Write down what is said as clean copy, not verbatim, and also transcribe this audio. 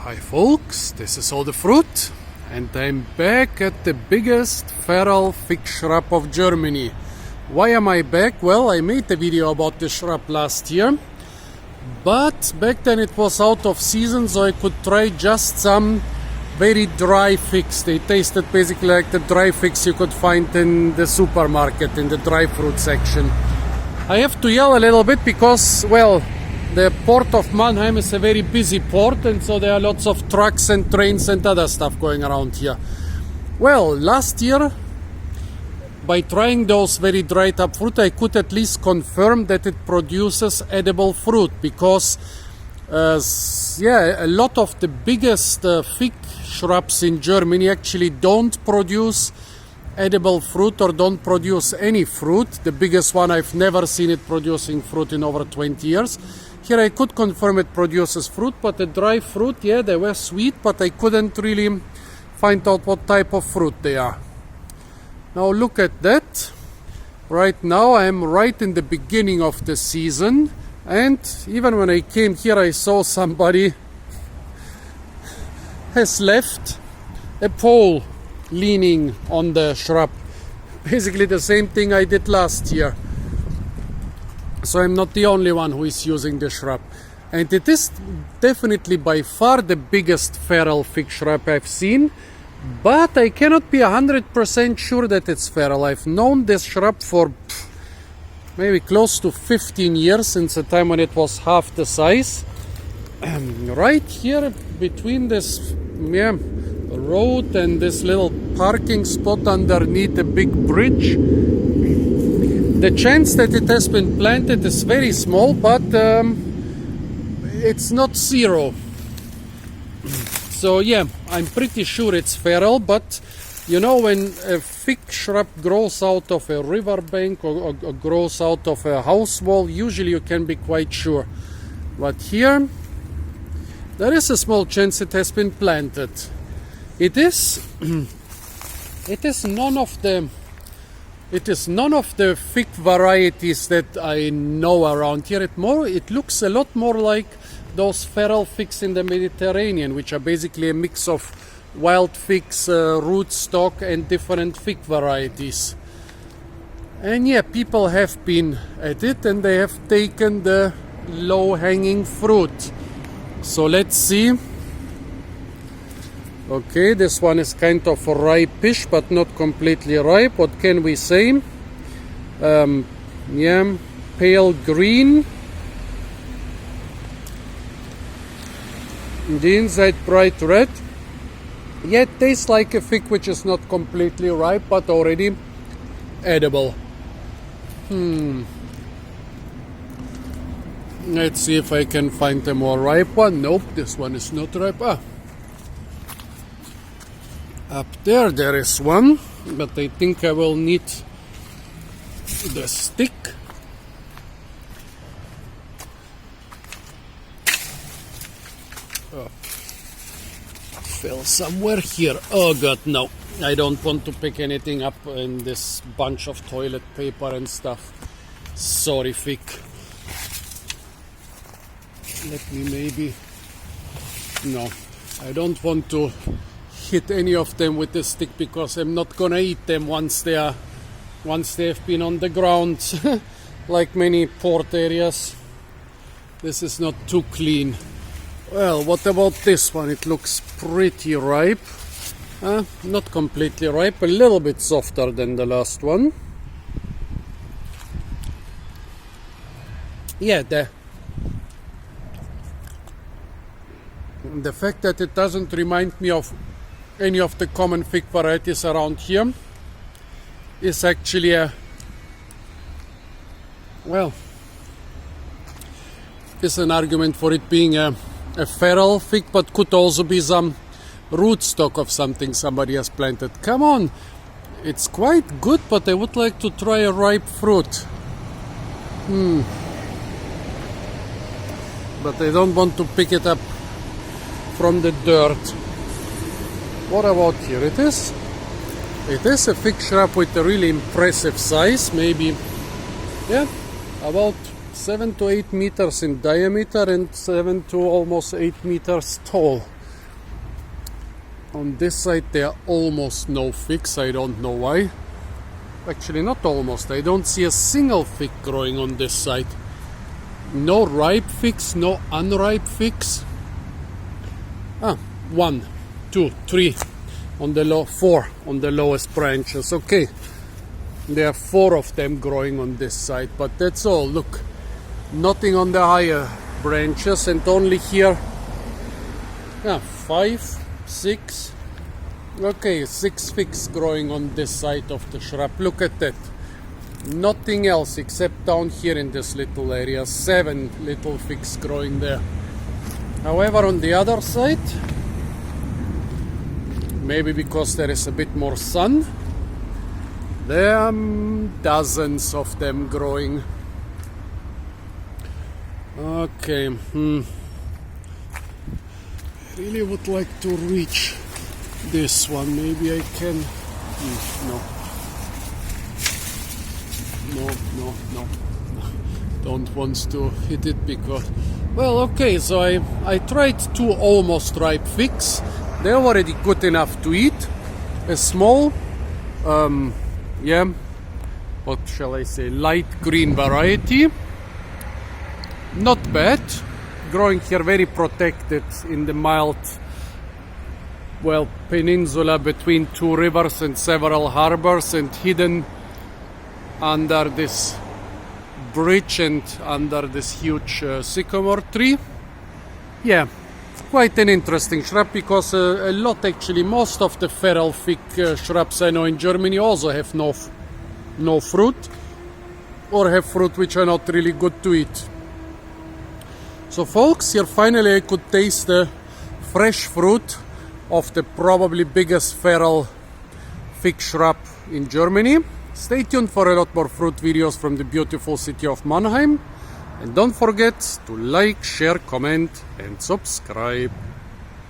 Hi folks, this is all the fruit and I'm back at the biggest feral fig shrub of Germany. Why am I back? Well, I made a video about the shrub last year, but back then it was out of season, so I could try just some very dry figs. They tasted basically like the dry figs you could find in the supermarket in the dry fruit section. I have to yell a little bit because, well, the port of Mannheim is a very busy port, and so there are lots of trucks and trains and other stuff going around here. Well, last year, by trying those very dried up fruit, I could at least confirm that it produces edible fruit, because a lot of the biggest fig shrubs in Germany actually don't produce edible fruit or don't produce any fruit. The biggest one, I've never seen it producing fruit in over 20 years. Here I could confirm it produces fruit, but the dry fruit, yeah, they were sweet, but I couldn't really find out what type of fruit they are. Now look at that. Right now I am right in the beginning of the season, and even when I came here I saw somebody has left a pole leaning on the shrub. Basically the same thing I did last year. So I'm not the only one who is using the shrub. And it is definitely by far the biggest feral fig shrub I've seen, but I cannot be 100% sure that it's feral. I've known this shrub for maybe close to 15 years, since the time when it was half the size. Right here between this road and this little parking spot underneath a big bridge, the chance that it has been planted is very small, but it's not zero. So yeah, I'm pretty sure it's feral, but you know, when a fig shrub grows out of a riverbank or grows out of a house wall, usually you can be quite sure. But here, there is a small chance it has been planted. It is none of the fig varieties that I know around here. It looks a lot more like those feral figs in the Mediterranean, which are basically a mix of wild figs, rootstock, and different fig varieties. And yeah, people have been at it and they have taken the low-hanging fruit. So let's see. Okay, this one is kind of ripe-ish, but not completely ripe. What can we say? Pale green. The inside bright red. Yet tastes like a fig which is not completely ripe, but already edible. Let's see if I can find a more ripe one. Nope, this one is not ripe. Up there is one, but I think I will need the stick. Fell somewhere here. Oh god, no. I don't want to pick anything up in this bunch of toilet paper and stuff. Sorry, fig. Let me maybe... No, I don't want to hit any of them with the stick, because I'm not gonna eat them once they have been on the ground. Like many port areas, this is not too clean. Well, what about this one? It looks pretty ripe. Not completely ripe, a little bit softer than the last one. Yeah, the fact that it doesn't remind me of any of the common fig varieties around here is actually is an argument for it being a feral fig, but could also be some rootstock of something somebody has planted. Come on, it's quite good, but I would like to try a ripe fruit. But I don't want to pick it up from the dirt. What about here? It is a fig shrub with a really impressive size, maybe, about 7 to 8 meters in diameter and 7 to almost 8 meters tall. On this side there are almost no figs, I don't know why. Actually not almost, I don't see a single fig growing on this side. No ripe figs, no unripe figs. 1, 2, 3 on the 4 on the lowest branches. Okay, there are 4 of them growing on this side, but that's all. Look, nothing on the higher branches, and only here 5, 6. Okay, 6 figs growing on this side of the shrub. Look at that. Nothing else except down here in this little area. 7 little figs growing there. However, on the other side, maybe because there is a bit more sun, there are dozens of them growing. Okay, I really would like to reach this one. Maybe I can. No. Don't want to hit it because. Well, okay. So I tried 2 almost ripe figs. They're already good enough to eat. A small, what shall I say, light green variety. Not bad. Growing here very protected in the mild, peninsula between 2 rivers and several harbors, and hidden under this bridge and under this huge sycamore tree. Yeah. Quite an interesting shrub, because most of the feral fig shrubs I know in Germany also have no fruit, or have fruit which are not really good to eat. So folks, here finally I could taste the fresh fruit of the probably biggest feral fig shrub in Germany. Stay tuned for a lot more fruit videos from the beautiful city of Mannheim. And don't forget to like, share, comment and subscribe.